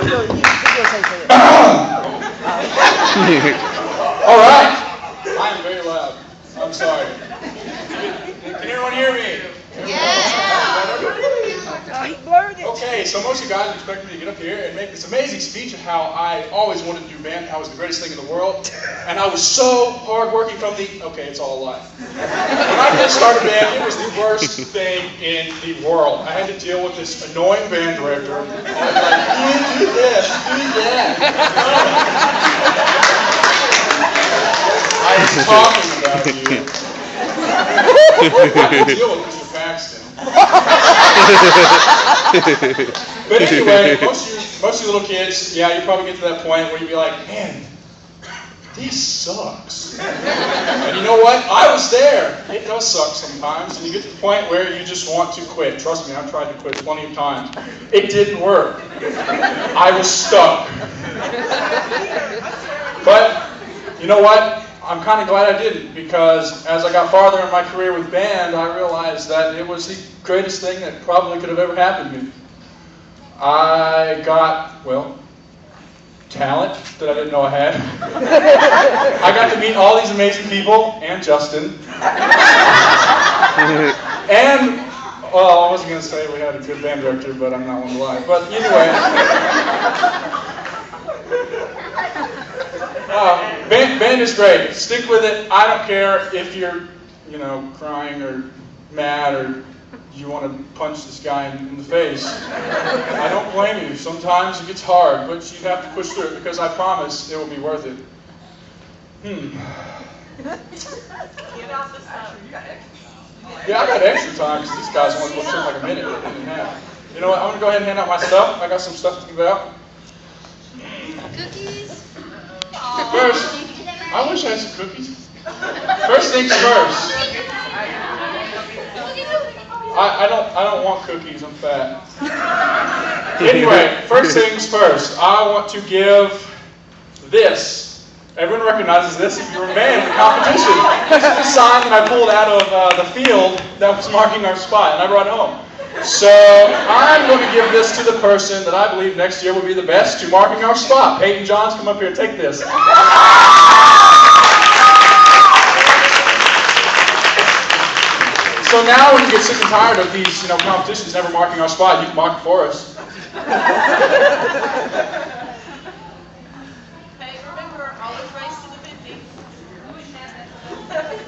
All right. I am very loud. I'm sorry. Can everyone hear me? Okay, so most of you guys expect me to get up here and make this amazing speech of how I always wanted to do band, how it was the greatest thing in the world, and I was so hardworking from the... Okay, it's all a lie. When I first started band, it was the worst thing in the world. I had to deal with this annoying band director. I was like, do this, do that. I was talking about you. I had to deal with Mr. Paxton. But anyway, most of you little kids, yeah, you probably get to that point where you'd be like, man, this sucks. And you know what? I was there. It does suck sometimes, and you get to the point where you just want to quit. Trust me, I've tried to quit plenty of times. It didn't work. I was stuck. But you know what? I'm kind of glad I didn't, because as I got farther in my career with band, I realized that it was the greatest thing that probably could have ever happened to me. I got, well, talent that I didn't know I had. I got to meet all these amazing people, and Justin. And, well, I wasn't going to say we had a good band director, but I'm not one to lie. But anyway. Band is great. Stick with it. I don't care if you're, crying or mad or you want to punch this guy in the face. I don't blame you. Sometimes it gets hard, but you have to push through it, because I promise it will be worth it. Yeah, I got extra time, because these guys only took like a minute and a half. You know what? I'm going to go ahead and hand out my stuff. I got some stuff to give out. Cookies? First, I wish I had some cookies. First things first. I don't want cookies, I'm fat. Anyway, first things first, I want to give this. Everyone recognizes this if you were a man in the competition. This is the sign that I pulled out of the field that was marking our spot, and I brought it home. So I'm going to give this to the person that I believe next year will be the best to marking our spot. Peyton Johns, come up here and take this. So now when you get sick and tired of these, competitions never marking our spot, you can mark it for us. Hey, remember, always race to the 50.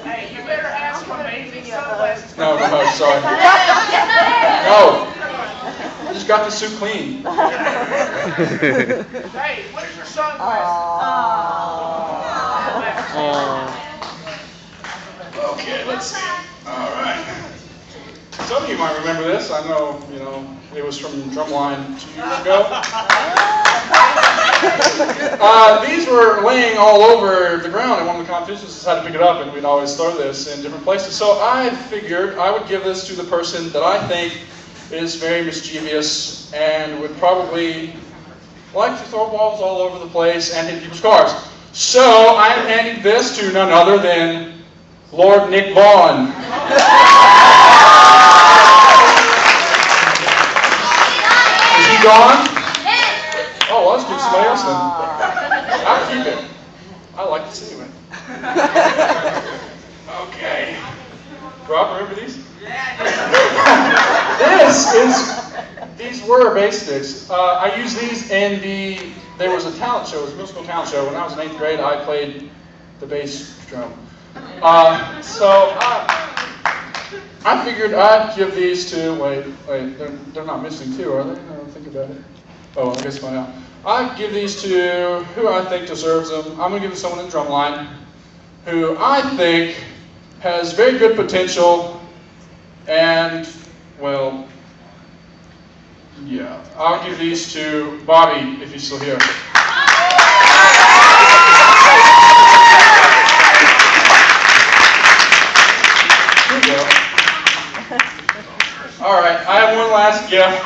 Hey, you better have some amazing sunglasses. No, sorry. No. I just got the suit clean. Hey, where's your sunglasses? Okay, let's see. All right. Some of you might remember this. I know, it was from Drumline 2 years ago. These were laying all over the ground, and one of the competitions just had to pick it up, and we'd always throw this in different places. So I figured I would give this to the person that I think is very mischievous and would probably like to throw balls all over the place and hit people's cars. So I am handing this to none other than Lord Nick Vaughn. Is he gone? Oh, well, let's give somebody else then. I'll keep it. I like this anyway. Okay. Rob, remember these? These were bass sticks. I used these in there was a talent show, it was a musical talent show. When I was in 8th grade, I played the bass drum. So I figured I'd give these to, wait, they're not missing too, are they? I don't think about it. Oh, I guess find out. I'd give these to who I think deserves them. I'm going to give it to someone in Drumline who I think has very good potential and, well, yeah. I'll give these to Bobby, if he's still here. All right, I have one last gift.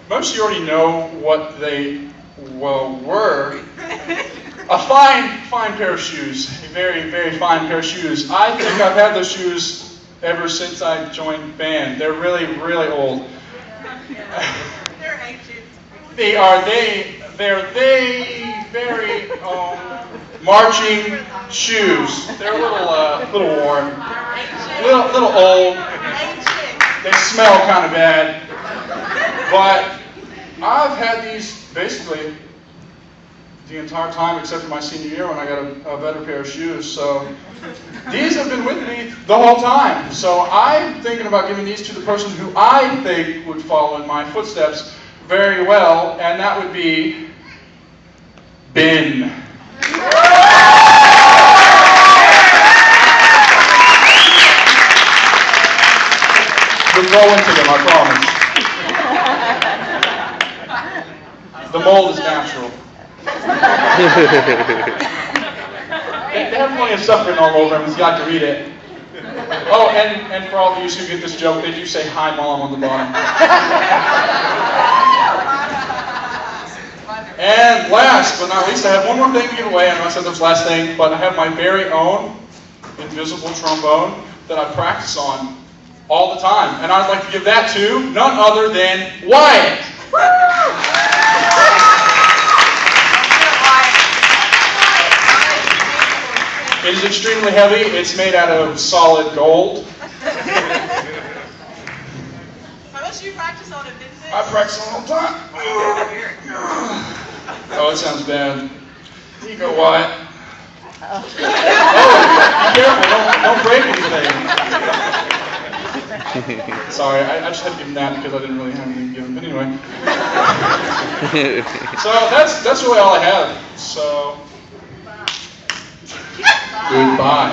Most of you already know what they, were. A fine pair of shoes. A very, very fine pair of shoes. I think I've had those shoes ever since I joined band. They're really, really old. They're ancient. They're very marching shoes. They're a little worn, little old. They smell kind of bad. But I've had these basically the entire time except for my senior year when I got a better pair of shoes. So these have been with me the whole time. So I'm thinking about giving these to the person who I think would follow in my footsteps very well, and that would be Ben. We'll grow into them, I promise. The mold is natural. They have plenty of stuff written all over them, so you got to read it. Oh, and for all of you who get this joke, they do say "Hi, Mom" on the bottom. And last but not least, I have one more thing to give away. I know I said this last thing, but I have my very own invisible trombone that I practice on all the time. And I'd like to give that to none other than Wyatt. It is extremely heavy. It's made out of solid gold. How much do you practice on it, Vincent? I practice on it all the time. Oh, it sounds bad. Here you go, Wyatt. Oh, be careful. Don't break anything. Sorry, I just had to give him that because I didn't really have anything to give him. But anyway. So that's really all I have. So goodbye.